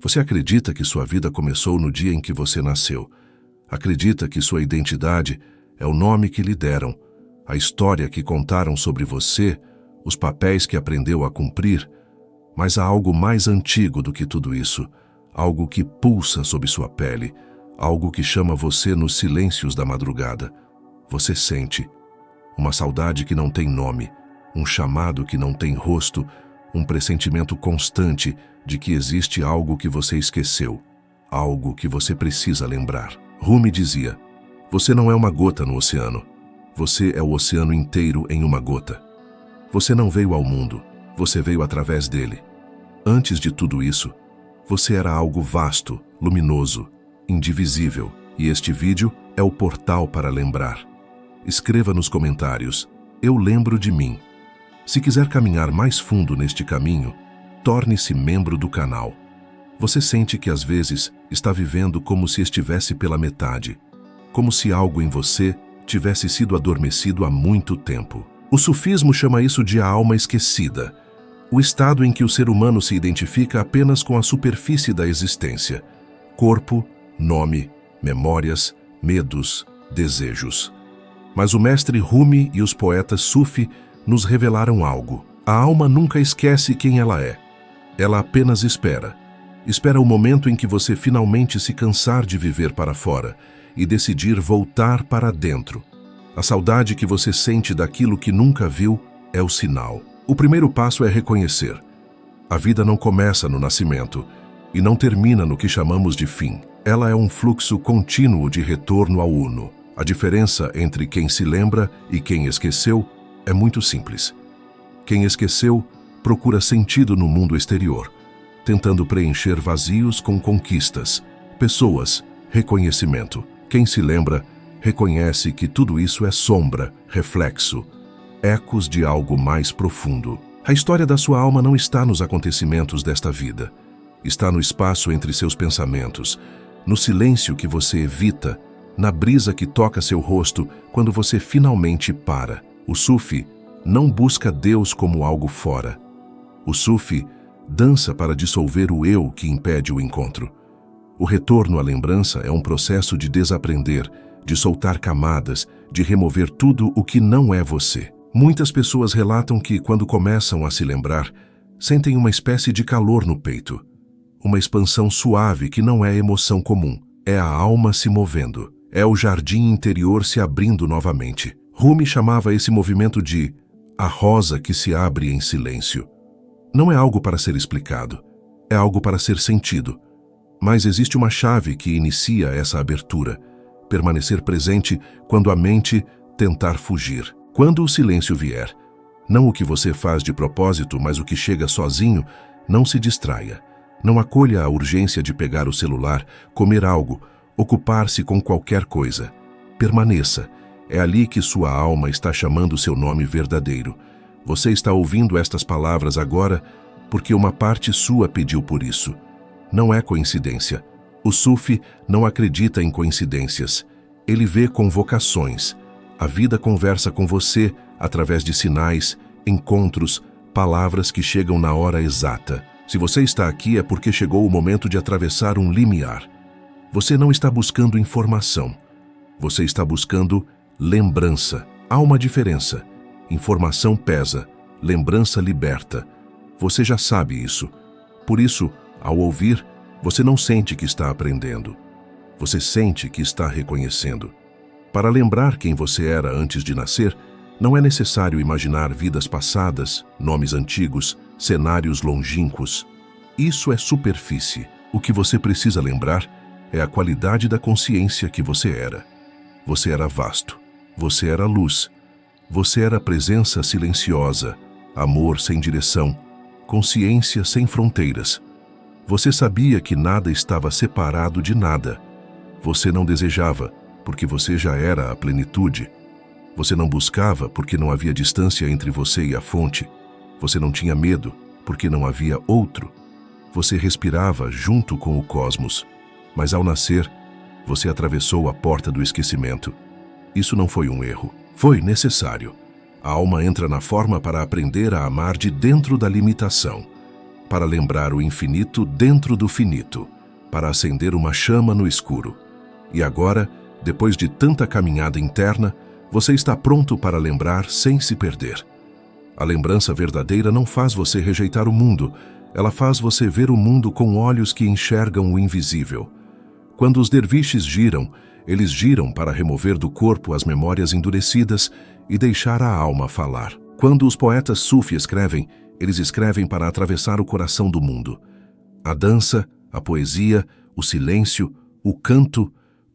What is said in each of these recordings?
Você acredita que sua vida começou no dia em que você nasceu. Acredita que sua identidade é o nome que lhe deram, a história que contaram sobre você, os papéis que aprendeu a cumprir. Mas há algo mais antigo do que tudo isso, algo que pulsa sob sua pele, algo que chama você nos silêncios da madrugada. Você sente uma saudade que não tem nome, um chamado que não tem rosto, um pressentimento constante de que existe algo que você esqueceu, algo que você precisa lembrar. Rumi dizia: você não é uma gota no oceano, você é o oceano inteiro em uma gota. Você não veio ao mundo, você veio através dele. Antes de tudo isso, você era algo vasto, luminoso, indivisível, e este vídeo é o portal para lembrar. Escreva nos comentários: eu lembro de mim. Se quiser caminhar mais fundo neste caminho, torne-se membro do canal. Você sente que às vezes está vivendo como se estivesse pela metade, como se algo em você tivesse sido adormecido há muito tempo. O sufismo chama isso de a alma esquecida, o estado em que o ser humano se identifica apenas com a superfície da existência: corpo, nome, memórias, medos, desejos. Mas o mestre Rumi e os poetas Sufi nos revelaram algo. A alma nunca esquece quem ela é. Ela apenas espera. Espera o momento em que você finalmente se cansar de viver para fora e decidir voltar para dentro. A saudade que você sente daquilo que nunca viu é o sinal. O primeiro passo é reconhecer. A vida não começa no nascimento e não termina no que chamamos de fim. Ela é um fluxo contínuo de retorno ao uno. A diferença entre quem se lembra e quem esqueceu é muito simples. Quem esqueceu procura sentido no mundo exterior, tentando preencher vazios com conquistas, pessoas, reconhecimento. Quem se lembra reconhece que tudo isso é sombra, reflexo, ecos de algo mais profundo. A história da sua alma não está nos acontecimentos desta vida. Está no espaço entre seus pensamentos, no silêncio que você evita, na brisa que toca seu rosto quando você finalmente para. O Sufi não busca Deus como algo fora. O Sufi dança para dissolver o eu que impede o encontro. O retorno à lembrança é um processo de desaprender, de soltar camadas, de remover tudo o que não é você. Muitas pessoas relatam que, quando começam a se lembrar, sentem uma espécie de calor no peito. Uma expansão suave que não é emoção comum. É a alma se movendo. É o jardim interior se abrindo novamente. Rumi chamava esse movimento de a rosa que se abre em silêncio. Não é algo para ser explicado, é algo para ser sentido. Mas existe uma chave que inicia essa abertura: permanecer presente quando a mente tentar fugir. Quando o silêncio vier, não o que você faz de propósito, mas o que chega sozinho, não se distraia. Não acolha a urgência de pegar o celular, comer algo, ocupar-se com qualquer coisa. Permaneça. É ali que sua alma está chamando seu nome verdadeiro. Você está ouvindo estas palavras agora porque uma parte sua pediu por isso. Não é coincidência. O Sufi não acredita em coincidências. Ele vê convocações. A vida conversa com você através de sinais, encontros, palavras que chegam na hora exata. Se você está aqui é porque chegou o momento de atravessar um limiar. Você não está buscando informação. Você está buscando lembrança. Há uma diferença. Informação pesa, lembrança liberta. Você já sabe isso. Por isso, ao ouvir, você não sente que está aprendendo. Você sente que está reconhecendo. Para lembrar quem você era antes de nascer, não é necessário imaginar vidas passadas, nomes antigos, cenários longínquos. Isso é superfície. O que você precisa lembrar é a qualidade da consciência que você era. Você era vasto. Você era luz. Você era presença silenciosa, amor sem direção, consciência sem fronteiras. Você sabia que nada estava separado de nada. Você não desejava, porque você já era a plenitude. Você não buscava, porque não havia distância entre você e a fonte. Você não tinha medo, porque não havia outro. Você respirava junto com o cosmos. Mas ao nascer, você atravessou a porta do esquecimento. Isso não foi um erro. Foi necessário. A alma entra na forma para aprender a amar de dentro da limitação. para lembrar o infinito dentro do finito, para acender uma chama no escuro. E agora, depois de tanta caminhada interna, você está pronto para lembrar sem se perder. A lembrança verdadeira não faz você rejeitar o mundo, ela faz você ver o mundo com olhos que enxergam o invisível. Quando os derviches giram, eles giram para remover do corpo as memórias endurecidas e deixar a alma falar. Quando os poetas sufi escrevem, eles escrevem para atravessar o coração do mundo. A dança, a poesia, o silêncio, o canto,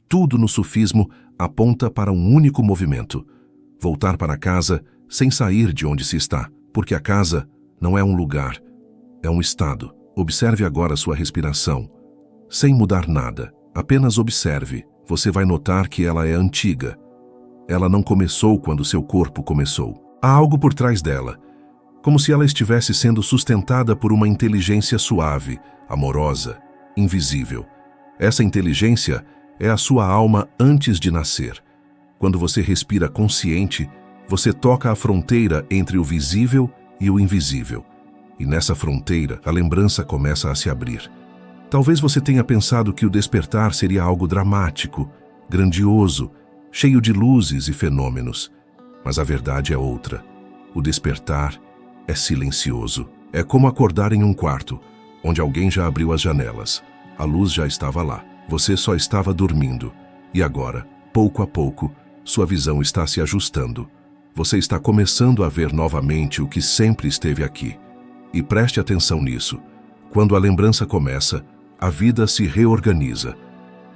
tudo no sufismo aponta para um único movimento: voltar para casa sem sair de onde se está, porque a casa não é um lugar, é um estado. Observe agora sua respiração. Sem mudar nada, apenas observe. Você vai notar que ela é antiga. Ela não começou quando seu corpo começou. Há algo por trás dela, como se ela estivesse sendo sustentada por uma inteligência suave, amorosa, invisível. Essa inteligência é a sua alma antes de nascer. Quando você respira consciente, você toca a fronteira entre o visível e o invisível. E nessa fronteira, a lembrança começa a se abrir. Talvez você tenha pensado que o despertar seria algo dramático, grandioso, cheio de luzes e fenômenos. Mas a verdade é outra. O despertar é silencioso. É como acordar em um quarto, onde alguém já abriu as janelas. A luz já estava lá. Você só estava dormindo. E agora, pouco a pouco, sua visão está se ajustando. Você está começando a ver novamente o que sempre esteve aqui. E preste atenção nisso. Quando a lembrança começa, a vida se reorganiza.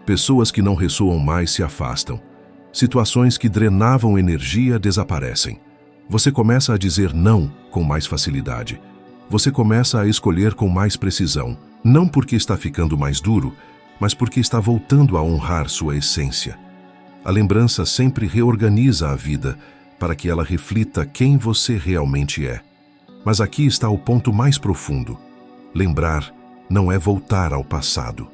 Pessoas que não ressoam mais se afastam. Situações que drenavam energia desaparecem. Você começa a dizer não com mais facilidade. Você começa a escolher com mais precisão. Não porque está ficando mais duro, mas porque está voltando a honrar sua essência. A lembrança sempre reorganiza a vida para que ela reflita quem você realmente é. Mas aqui está o ponto mais profundo. Lembrar não é voltar ao passado.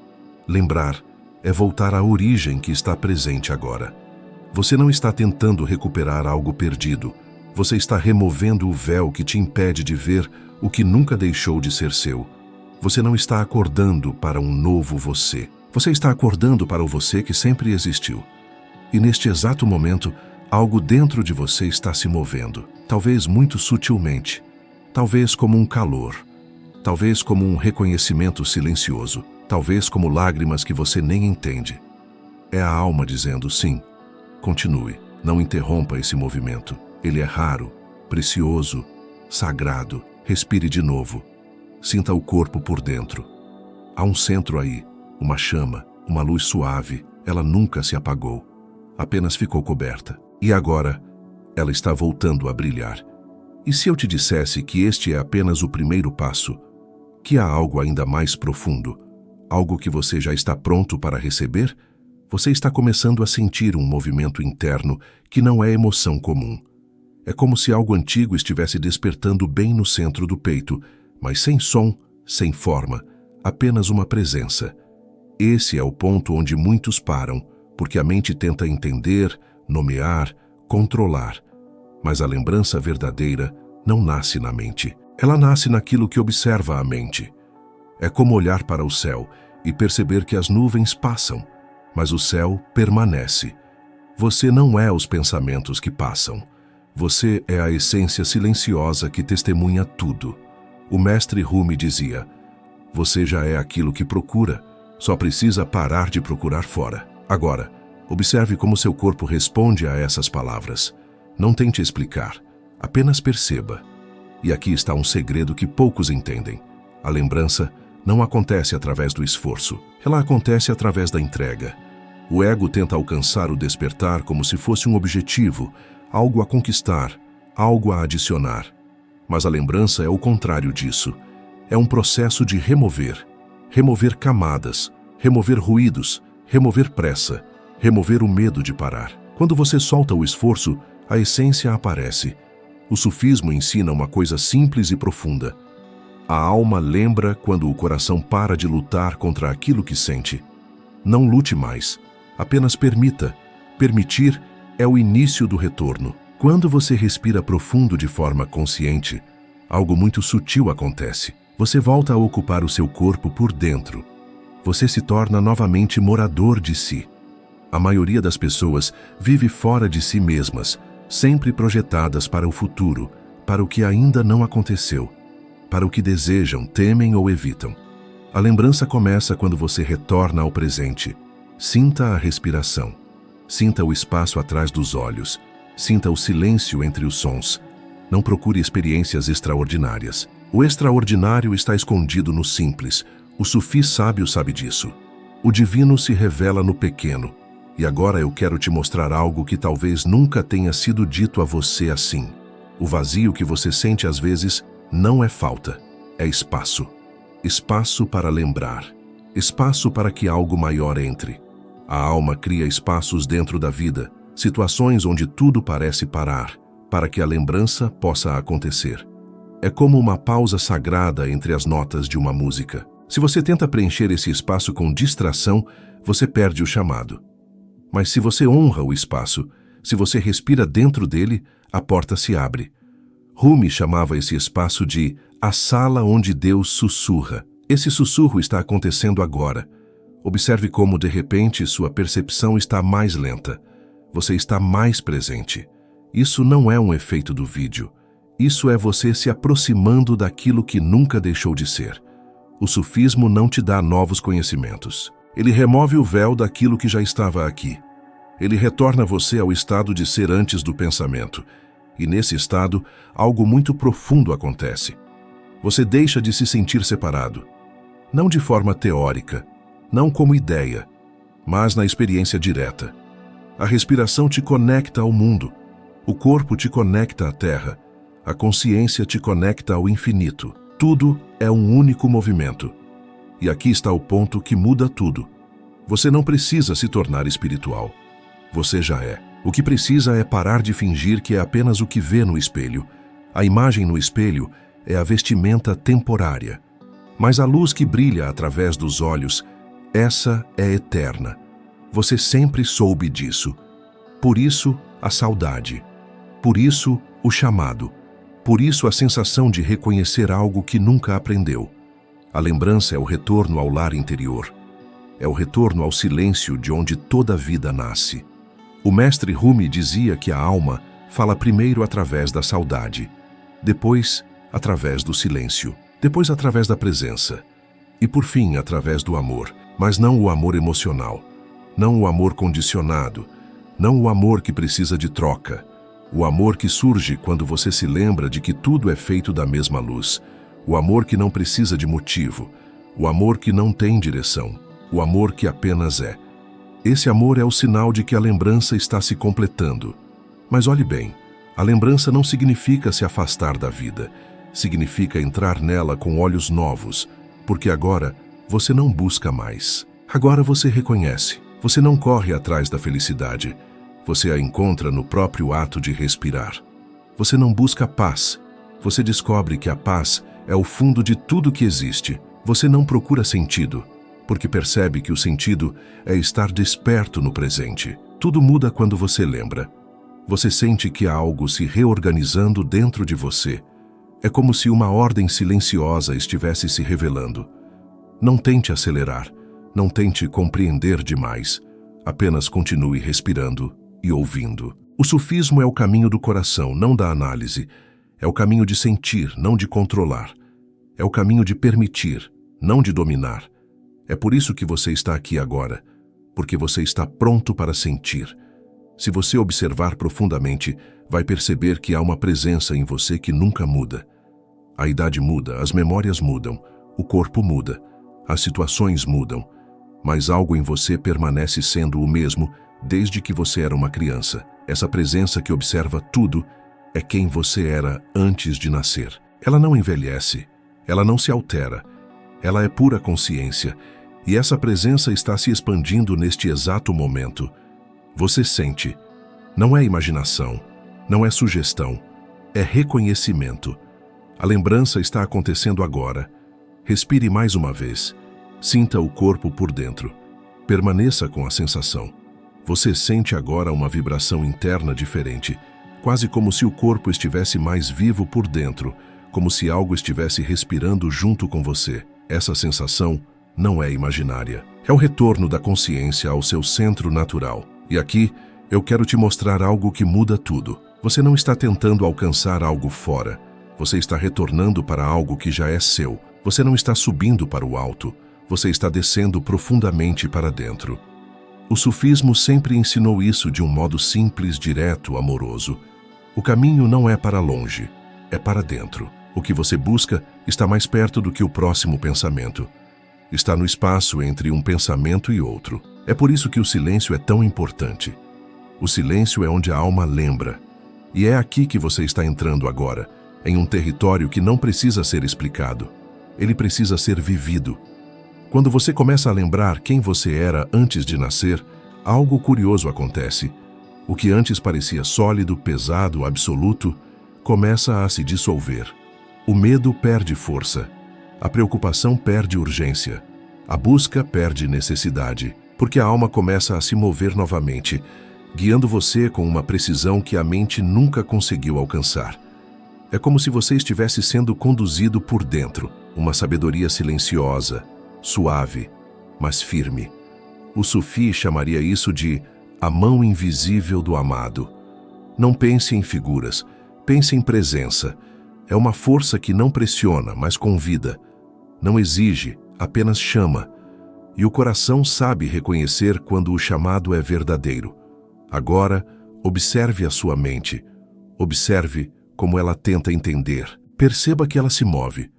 Lembrar é voltar à origem que está presente agora. Você não está tentando recuperar algo perdido. Você está removendo o véu que te impede de ver o que nunca deixou de ser seu. Você não está acordando para um novo você. Você está acordando para o você que sempre existiu. E neste exato momento, algo dentro de você está se movendo. Talvez muito sutilmente. Talvez como um calor. Talvez como um reconhecimento silencioso. Talvez como lágrimas que você nem entende. É a alma dizendo sim. Continue. Não interrompa esse movimento. Ele é raro, precioso, sagrado. Respire de novo. Sinta o corpo por dentro. Há um centro aí, uma chama, uma luz suave. Ela nunca se apagou. Apenas ficou coberta. E agora, ela está voltando a brilhar. E se eu te dissesse que este é apenas o primeiro passo, que há algo ainda mais profundo, algo que você já está pronto para receber? Você está começando a sentir um movimento interno que não é emoção comum. É como se algo antigo estivesse despertando bem no centro do peito, mas sem som, sem forma, apenas uma presença. Esse é o ponto onde muitos param, porque a mente tenta entender, nomear, controlar. Mas a lembrança verdadeira não nasce na mente. Ela nasce naquilo que observa a mente. É como olhar para o céu e perceber que as nuvens passam, mas o céu permanece. Você não é os pensamentos que passam. Você é a essência silenciosa que testemunha tudo. O mestre Rumi dizia: você já é aquilo que procura, só precisa parar de procurar fora. Agora, observe como seu corpo responde a essas palavras. Não tente explicar, apenas perceba. E aqui está um segredo que poucos entendem. A lembrança não acontece através do esforço, ela acontece através da entrega. O ego tenta alcançar o despertar como se fosse um objetivo, algo a conquistar, algo a adicionar. Mas a lembrança é o contrário disso. É um processo de remover camadas, remover ruídos, remover pressa, remover o medo de parar. Quando você solta o esforço, a essência aparece. O sufismo ensina uma coisa simples e profunda. A alma lembra quando o coração para de lutar contra aquilo que sente. Não lute mais, apenas permita. Permitir é o início do retorno. Quando você respira profundo de forma consciente, algo muito sutil acontece. Você volta a ocupar o seu corpo por dentro. Você se torna novamente morador de si. A maioria das pessoas vive fora de si mesmas, sempre projetadas para o futuro, para o que ainda não aconteceu, para o que desejam, temem ou evitam. A lembrança começa quando você retorna ao presente. Sinta a respiração. Sinta o espaço atrás dos olhos. Sinta o silêncio entre os sons. Não procure experiências extraordinárias. O extraordinário está escondido no simples. O sufi sábio sabe disso. O divino se revela no pequeno. E agora eu quero te mostrar algo que talvez nunca tenha sido dito a você assim. O vazio que você sente às vezes não é falta, é espaço. Espaço para lembrar. Espaço para que algo maior entre. A alma cria espaços dentro da vida, situações onde tudo parece parar, para que a lembrança possa acontecer. É como uma pausa sagrada entre as notas de uma música. Se você tenta preencher esse espaço com distração, você perde o chamado. Mas se você honra o espaço, se você respira dentro dele, a porta se abre. Rumi chamava esse espaço de a sala onde Deus sussurra. Esse sussurro está acontecendo agora. Observe como, de repente, sua percepção está mais lenta. Você está mais presente. Isso não é um efeito do vídeo. Isso é você se aproximando daquilo que nunca deixou de ser. O sufismo não te dá novos conhecimentos. Ele remove o véu daquilo que já estava aqui. Ele retorna você ao estado de ser antes do pensamento. E nesse estado, algo muito profundo acontece. Você deixa de se sentir separado. Não de forma teórica, não como ideia, mas na experiência direta. A respiração te conecta ao mundo. O corpo te conecta à terra. A consciência te conecta ao infinito. Tudo é um único movimento. E aqui está o ponto que muda tudo. Você não precisa se tornar espiritual. Você já é. O que precisa é parar de fingir que é apenas o que vê no espelho. A imagem no espelho é a vestimenta temporária. Mas a luz que brilha através dos olhos, essa é eterna. Você sempre soube disso. Por isso, a saudade. Por isso, o chamado. Por isso, a sensação de reconhecer algo que nunca aprendeu. A lembrança é o retorno ao lar interior. É o retorno ao silêncio de onde toda a vida nasce. O mestre Rumi dizia que a alma fala primeiro através da saudade, depois através do silêncio, depois através da presença e por fim através do amor, mas não o amor emocional, não o amor condicionado, não o amor que precisa de troca, o amor que surge quando você se lembra de que tudo é feito da mesma luz, o amor que não precisa de motivo, o amor que não tem direção, o amor que apenas é. Esse amor é o sinal de que a lembrança está se completando. Mas olhe bem, a lembrança não significa se afastar da vida. Significa entrar nela com olhos novos, porque agora você não busca mais. Agora você reconhece. Você não corre atrás da felicidade. Você a encontra no próprio ato de respirar. Você não busca paz. Você descobre que a paz é o fundo de tudo que existe. Você não procura sentido, porque percebe que o sentido é estar desperto no presente. Tudo muda quando você lembra. Você sente que há algo se reorganizando dentro de você. É como se uma ordem silenciosa estivesse se revelando. Não tente acelerar, não tente compreender demais. Apenas continue respirando e ouvindo. O sufismo é o caminho do coração, não da análise. É o caminho de sentir, não de controlar. É o caminho de permitir, não de dominar. É por isso que você está aqui agora, porque você está pronto para sentir. Se você observar profundamente, vai perceber que há uma presença em você que nunca muda. A idade muda, as memórias mudam, o corpo muda, as situações mudam, mas algo em você permanece sendo o mesmo desde que você era uma criança. Essa presença que observa tudo é quem você era antes de nascer. Ela não envelhece, ela não se altera, ela é pura consciência. E essa presença está se expandindo neste exato momento. Você sente. Não é imaginação, não é sugestão, é reconhecimento. A lembrança está acontecendo agora. Respire mais uma vez. Sinta o corpo por dentro. Permaneça com a sensação. Você sente agora uma vibração interna diferente, quase como se o corpo estivesse mais vivo por dentro, como se algo estivesse respirando junto com você. Essa sensação não é imaginária. É o retorno da consciência ao seu centro natural. E aqui, eu quero te mostrar algo que muda tudo. Você não está tentando alcançar algo fora. Você está retornando para algo que já é seu. Você não está subindo para o alto. Você está descendo profundamente para dentro. O sufismo sempre ensinou isso de um modo simples, direto, amoroso. O caminho não é para longe, é para dentro. O que você busca está mais perto do que o próximo pensamento. Está no espaço entre um pensamento e outro. É por isso que o silêncio é tão importante. O silêncio é onde a alma lembra. E é aqui que você está entrando agora, em um território que não precisa ser explicado. Ele precisa ser vivido. Quando você começa a lembrar quem você era antes de nascer, algo curioso acontece. O que antes parecia sólido, pesado, absoluto, começa a se dissolver. O medo perde força. A preocupação perde urgência. A busca perde necessidade, porque a alma começa a se mover novamente, guiando você com uma precisão que a mente nunca conseguiu alcançar. É como se você estivesse sendo conduzido por dentro, uma sabedoria silenciosa, suave, mas firme. O sufi chamaria isso de a mão invisível do amado. Não pense em figuras, pense em presença. É uma força que não pressiona, mas convida. Não exige, apenas chama. E o coração sabe reconhecer quando o chamado é verdadeiro. Agora, observe a sua mente. Observe como ela tenta entender. Perceba que ela se move.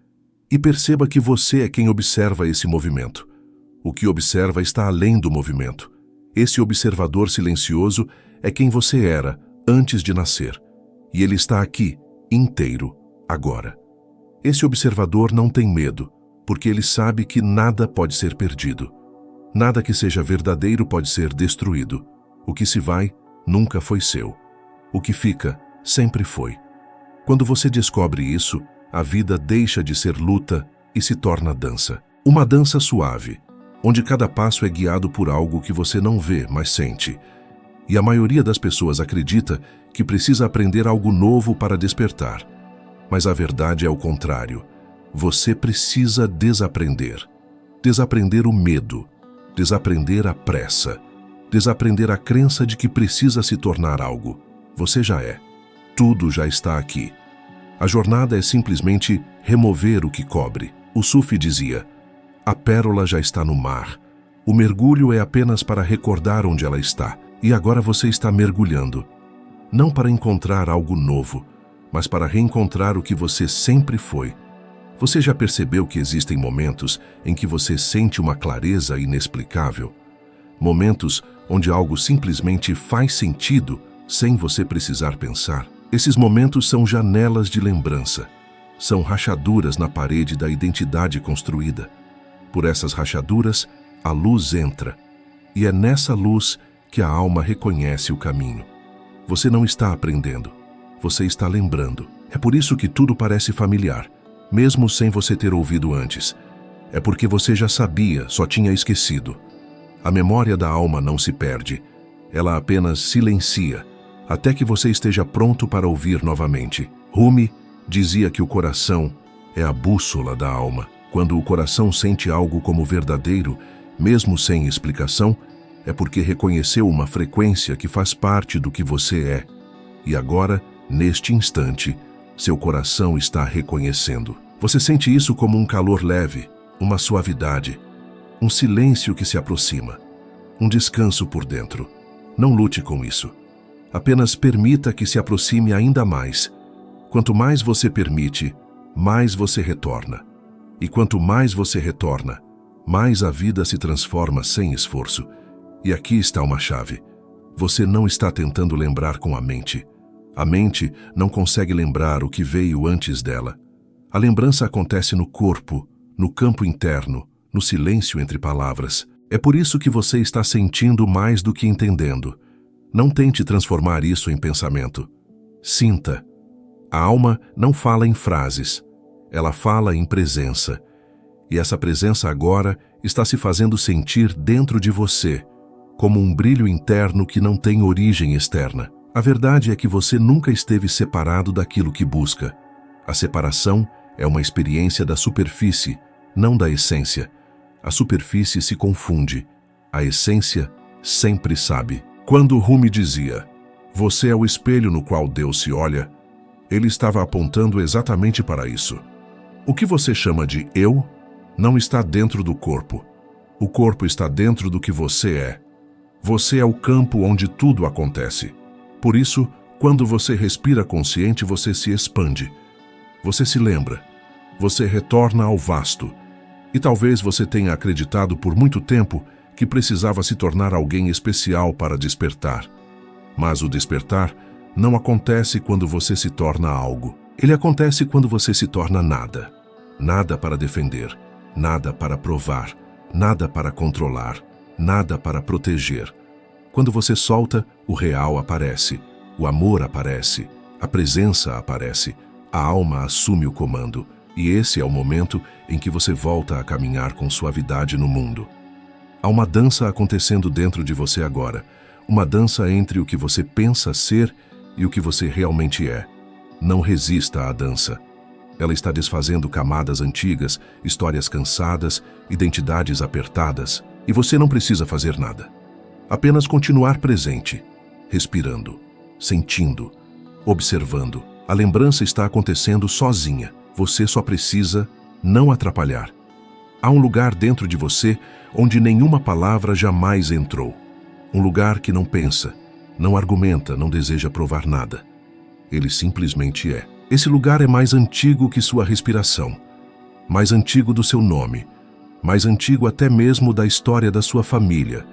E perceba que você é quem observa esse movimento. O que observa está além do movimento. Esse observador silencioso é quem você era antes de nascer. E ele está aqui, inteiro, agora. Esse observador não tem medo, porque ele sabe que nada pode ser perdido. Nada que seja verdadeiro pode ser destruído. O que se vai, nunca foi seu. O que fica, sempre foi. Quando você descobre isso, a vida deixa de ser luta e se torna dança. Uma dança suave, onde cada passo é guiado por algo que você não vê, mas sente. E a maioria das pessoas acredita que precisa aprender algo novo para despertar. Mas a verdade é o contrário. Você precisa desaprender. Desaprender o medo. Desaprender a pressa. Desaprender a crença de que precisa se tornar algo. Você já é. Tudo já está aqui. A jornada é simplesmente remover o que cobre. O Sufi dizia, a pérola já está no mar. O mergulho é apenas para recordar onde ela está. E agora você está mergulhando. Não para encontrar algo novo, mas para reencontrar o que você sempre foi. Você já percebeu que existem momentos em que você sente uma clareza inexplicável? Momentos onde algo simplesmente faz sentido sem você precisar pensar? Esses momentos são janelas de lembrança. São rachaduras na parede da identidade construída. Por essas rachaduras, a luz entra. E é nessa luz que a alma reconhece o caminho. Você não está aprendendo. Você está lembrando. É por isso que tudo parece familiar, mesmo sem você ter ouvido antes. É porque você já sabia, só tinha esquecido. A memória da alma não se perde. Ela apenas silencia, até que você esteja pronto para ouvir novamente. Rumi dizia que o coração é a bússola da alma. Quando o coração sente algo como verdadeiro, mesmo sem explicação, é porque reconheceu uma frequência que faz parte do que você é. E agora, neste instante, seu coração está reconhecendo. Você sente isso como um calor leve, uma suavidade, um silêncio que se aproxima, um descanso por dentro. Não lute com isso. Apenas permita que se aproxime ainda mais. Quanto mais você permite, mais você retorna. E quanto mais você retorna, mais a vida se transforma sem esforço. E aqui está uma chave. Você não está tentando lembrar com a mente. A mente não consegue lembrar o que veio antes dela. A lembrança acontece no corpo, no campo interno, no silêncio entre palavras. É por isso que você está sentindo mais do que entendendo. Não tente transformar isso em pensamento. Sinta. A alma não fala em frases. Ela fala em presença. E essa presença agora está se fazendo sentir dentro de você, como um brilho interno que não tem origem externa. A verdade é que você nunca esteve separado daquilo que busca. A separação é uma experiência da superfície, não da essência. A superfície se confunde. A essência sempre sabe. Quando Rumi dizia, "Você é o espelho no qual Deus se olha", ele estava apontando exatamente para isso. O que você chama de eu não está dentro do corpo. O corpo está dentro do que você é. Você é o campo onde tudo acontece. Por isso, quando você respira consciente, você se expande. Você se lembra. Você retorna ao vasto. E talvez você tenha acreditado por muito tempo que precisava se tornar alguém especial para despertar. Mas o despertar não acontece quando você se torna algo. Ele acontece quando você se torna nada. Nada para defender, nada para provar, nada para controlar, nada para proteger. Quando você solta, o real aparece, o amor aparece, a presença aparece, a alma assume o comando, e esse é o momento em que você volta a caminhar com suavidade no mundo. Há uma dança acontecendo dentro de você agora, uma dança entre o que você pensa ser e o que você realmente é. Não resista à dança. Ela está desfazendo camadas antigas, histórias cansadas, identidades apertadas, e você não precisa fazer nada. Apenas continuar presente, respirando, sentindo, observando. A lembrança está acontecendo sozinha. Você só precisa não atrapalhar. Há um lugar dentro de você onde nenhuma palavra jamais entrou. Um lugar que não pensa, não argumenta, não deseja provar nada. Ele simplesmente é. Esse lugar é mais antigo que sua respiração, mais antigo do seu nome, mais antigo até mesmo da história da sua família,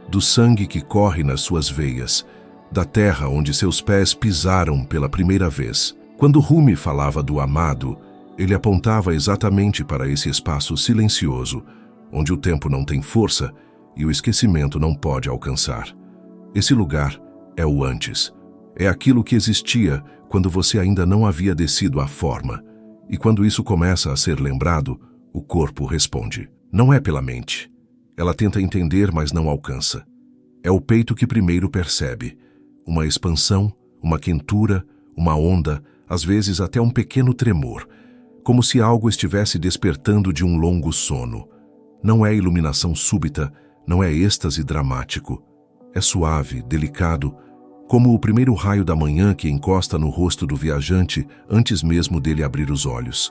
do sangue que corre nas suas veias, da terra onde seus pés pisaram pela primeira vez. Quando Rumi falava do amado, ele apontava exatamente para esse espaço silencioso, onde o tempo não tem força e o esquecimento não pode alcançar. Esse lugar é o antes. É aquilo que existia quando você ainda não havia descido à forma. E quando isso começa a ser lembrado, o corpo responde. Não é pela mente. Ela tenta entender, mas não alcança. É o peito que primeiro percebe. Uma expansão, uma quentura, uma onda, às vezes até um pequeno tremor, como se algo estivesse despertando de um longo sono. Não é iluminação súbita, não é êxtase dramático. É suave, delicado, como o primeiro raio da manhã que encosta no rosto do viajante antes mesmo dele abrir os olhos.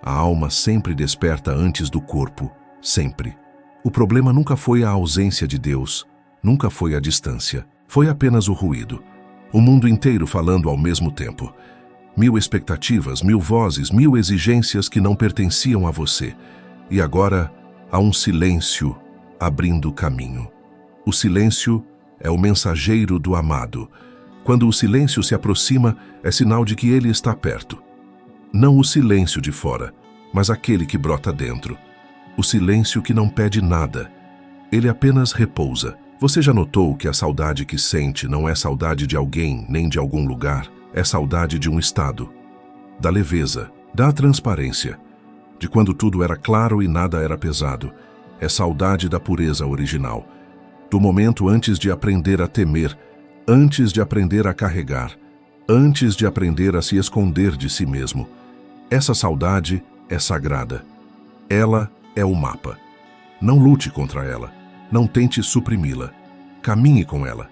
A alma sempre desperta antes do corpo, sempre. O problema nunca foi a ausência de Deus, nunca foi a distância, foi apenas o ruído. O mundo inteiro falando ao mesmo tempo. 1000 expectativas, 1000 vozes, 1000 exigências que não pertenciam a você. E agora há um silêncio abrindo caminho. O silêncio é o mensageiro do amado. Quando o silêncio se aproxima, é sinal de que ele está perto. Não o silêncio de fora, mas aquele que brota dentro. O silêncio que não pede nada. Ele apenas repousa. Você já notou que a saudade que sente não é saudade de alguém nem de algum lugar? É saudade de um estado. Da leveza, da transparência, de quando tudo era claro e nada era pesado. É saudade da pureza original. Do momento antes de aprender a temer, antes de aprender a carregar, antes de aprender a se esconder de si mesmo. Essa saudade é sagrada. Ela é o mapa. Não lute contra ela. Não tente suprimi-la. Caminhe com ela.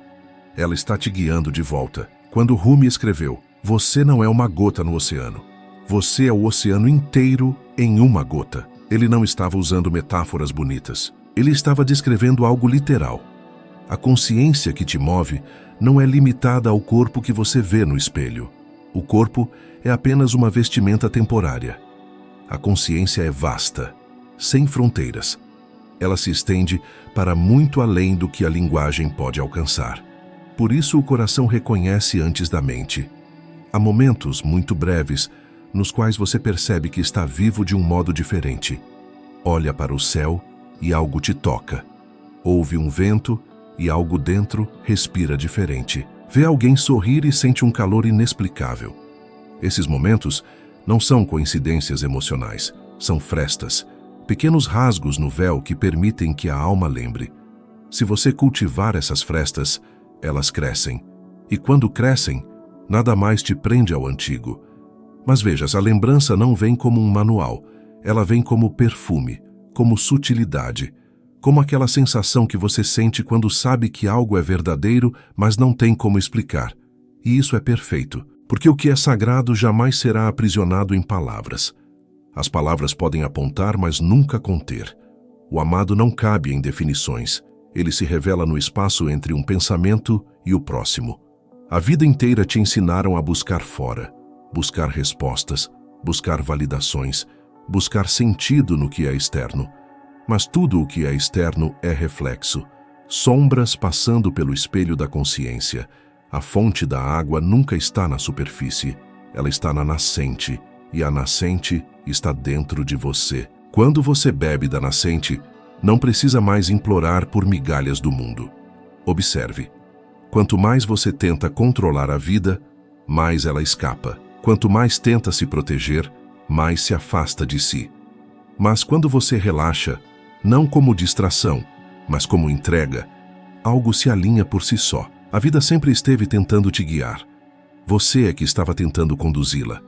Ela está te guiando de volta. Quando Rumi escreveu, "Você não é uma gota no oceano. Você é o oceano inteiro em uma gota." Ele não estava usando metáforas bonitas. Ele estava descrevendo algo literal. A consciência que te move não é limitada ao corpo que você vê no espelho. O corpo é apenas uma vestimenta temporária. A consciência é vasta, sem fronteiras. Ela se estende para muito além do que a linguagem pode alcançar. Por isso o coração reconhece antes da mente. Há momentos muito breves nos quais você percebe que está vivo de um modo diferente. Olha para o céu e algo te toca. Ouve um vento e algo dentro respira diferente. Vê alguém sorrir e sente um calor inexplicável. Esses momentos não são coincidências emocionais, são frestas, pequenos rasgos no véu que permitem que a alma lembre. Se você cultivar essas frestas, elas crescem. E quando crescem, nada mais te prende ao antigo. Mas vejas, a lembrança não vem como um manual. Ela vem como perfume, como sutilidade, como aquela sensação que você sente quando sabe que algo é verdadeiro, mas não tem como explicar. E isso é perfeito, porque o que é sagrado jamais será aprisionado em palavras. As palavras podem apontar, mas nunca conter. O amado não cabe em definições. Ele se revela no espaço entre um pensamento e o próximo. A vida inteira te ensinaram a buscar fora, buscar respostas, buscar validações, buscar sentido no que é externo. Mas tudo o que é externo é reflexo, sombras passando pelo espelho da consciência. A fonte da água nunca está na superfície, ela está na nascente, e a nascente está dentro de você. Quando você bebe da nascente, não precisa mais implorar por migalhas do mundo. Observe, quanto mais você tenta controlar a vida, mais ela escapa. Quanto mais tenta se proteger, mais se afasta de si. Mas quando você relaxa, não como distração, mas como entrega, algo se alinha por si só. A vida sempre esteve tentando te guiar. Você é que estava tentando conduzi-la.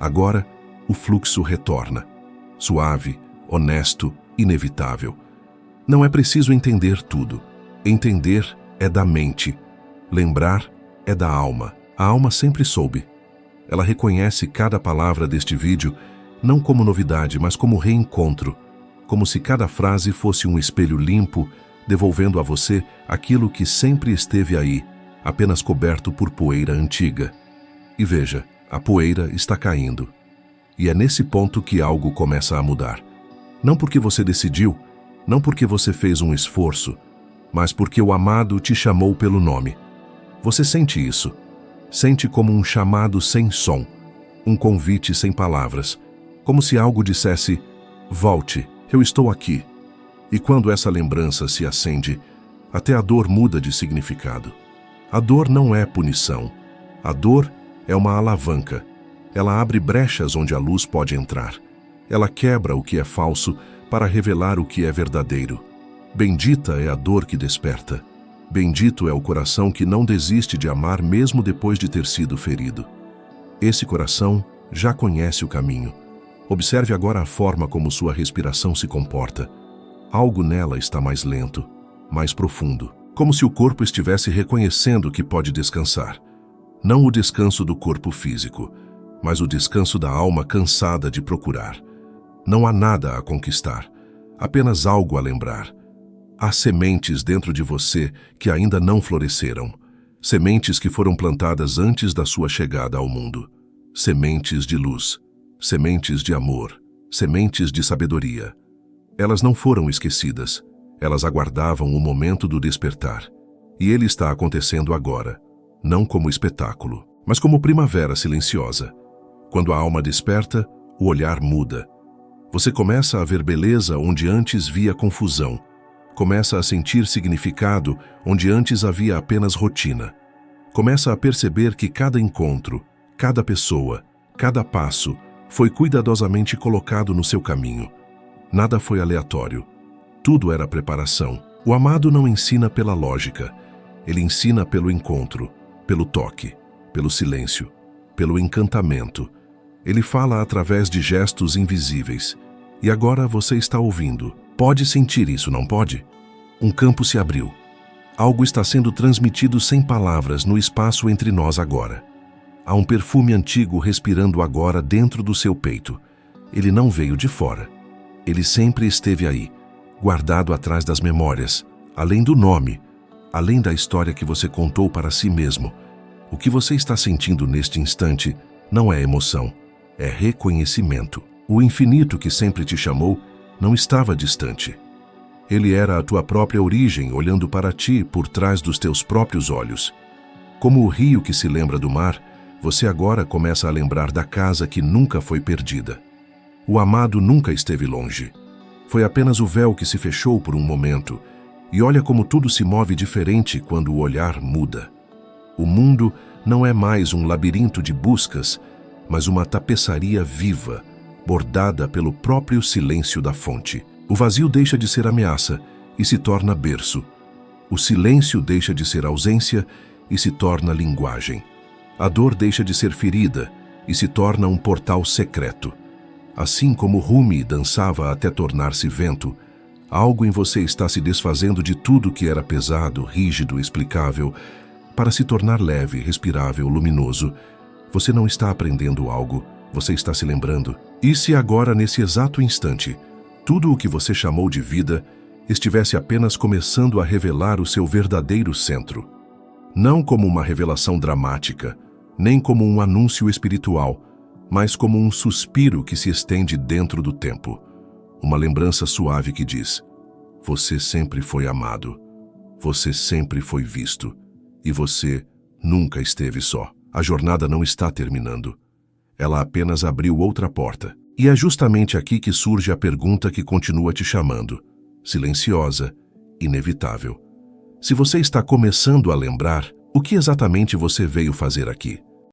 Agora, o fluxo retorna. Suave, honesto, inevitável. Não é preciso entender tudo. Entender é da mente. Lembrar é da alma. A alma sempre soube. Ela reconhece cada palavra deste vídeo não como novidade, mas como reencontro. Como se cada frase fosse um espelho limpo, devolvendo a você aquilo que sempre esteve aí, apenas coberto por poeira antiga. E veja, a poeira está caindo. E é nesse ponto que algo começa a mudar. Não porque você decidiu, não porque você fez um esforço, mas porque o amado te chamou pelo nome. Você sente isso. Sente como um chamado sem som, um convite sem palavras, como se algo dissesse: volte, eu estou aqui. E quando essa lembrança se acende, até a dor muda de significado. A dor não é punição. A dor é uma alavanca. Ela abre brechas onde a luz pode entrar. Ela quebra o que é falso para revelar o que é verdadeiro. Bendita é a dor que desperta. Bendito é o coração que não desiste de amar mesmo depois de ter sido ferido. Esse coração já conhece o caminho. Observe agora a forma como sua respiração se comporta. Algo nela está mais lento, mais profundo, como se o corpo estivesse reconhecendo que pode descansar. Não o descanso do corpo físico, mas o descanso da alma cansada de procurar. Não há nada a conquistar, apenas algo a lembrar. Há sementes dentro de você que ainda não floresceram, sementes que foram plantadas antes da sua chegada ao mundo. Sementes de luz, sementes de amor, sementes de sabedoria. Elas não foram esquecidas, elas aguardavam o momento do despertar. E ele está acontecendo agora, não como espetáculo, mas como primavera silenciosa. Quando a alma desperta, o olhar muda. Você começa a ver beleza onde antes via confusão. Começa a sentir significado onde antes havia apenas rotina. Começa a perceber que cada encontro, cada pessoa, cada passo foi cuidadosamente colocado no seu caminho. Nada foi aleatório. Tudo era preparação. O amado não ensina pela lógica. Ele ensina pelo encontro, pelo toque, pelo silêncio, pelo encantamento. Ele fala através de gestos invisíveis. E agora você está ouvindo. Pode sentir isso, não pode? Um campo se abriu. Algo está sendo transmitido sem palavras no espaço entre nós agora. Há um perfume antigo respirando agora dentro do seu peito. Ele não veio de fora. Ele sempre esteve aí, guardado atrás das memórias, além do nome, além da história que você contou para si mesmo. O que você está sentindo neste instante não é emoção, é reconhecimento. O infinito que sempre te chamou não estava distante. Ele era a tua própria origem, olhando para ti por trás dos teus próprios olhos. Como o rio que se lembra do mar, você agora começa a lembrar da casa que nunca foi perdida. O amado nunca esteve longe. Foi apenas o véu que se fechou por um momento. E olha como tudo se move diferente quando o olhar muda. O mundo não é mais um labirinto de buscas, mas uma tapeçaria viva, bordada pelo próprio silêncio da fonte. O vazio deixa de ser ameaça e se torna berço. O silêncio deixa de ser ausência e se torna linguagem. A dor deixa de ser ferida e se torna um portal secreto. Assim como Rumi dançava até tornar-se vento, algo em você está se desfazendo de tudo que era pesado, rígido, explicável, para se tornar leve, respirável, luminoso. Você não está aprendendo algo, você está se lembrando. E se agora, nesse exato instante, tudo o que você chamou de vida estivesse apenas começando a revelar o seu verdadeiro centro? Não como uma revelação dramática, nem como um anúncio espiritual, mas como um suspiro que se estende dentro do tempo. Uma lembrança suave que diz: você sempre foi amado, você sempre foi visto, e você nunca esteve só. A jornada não está terminando. Ela apenas abriu outra porta. E é justamente aqui que surge a pergunta que continua te chamando, silenciosa, inevitável. Se você está começando a lembrar, o que exatamente você veio fazer aqui?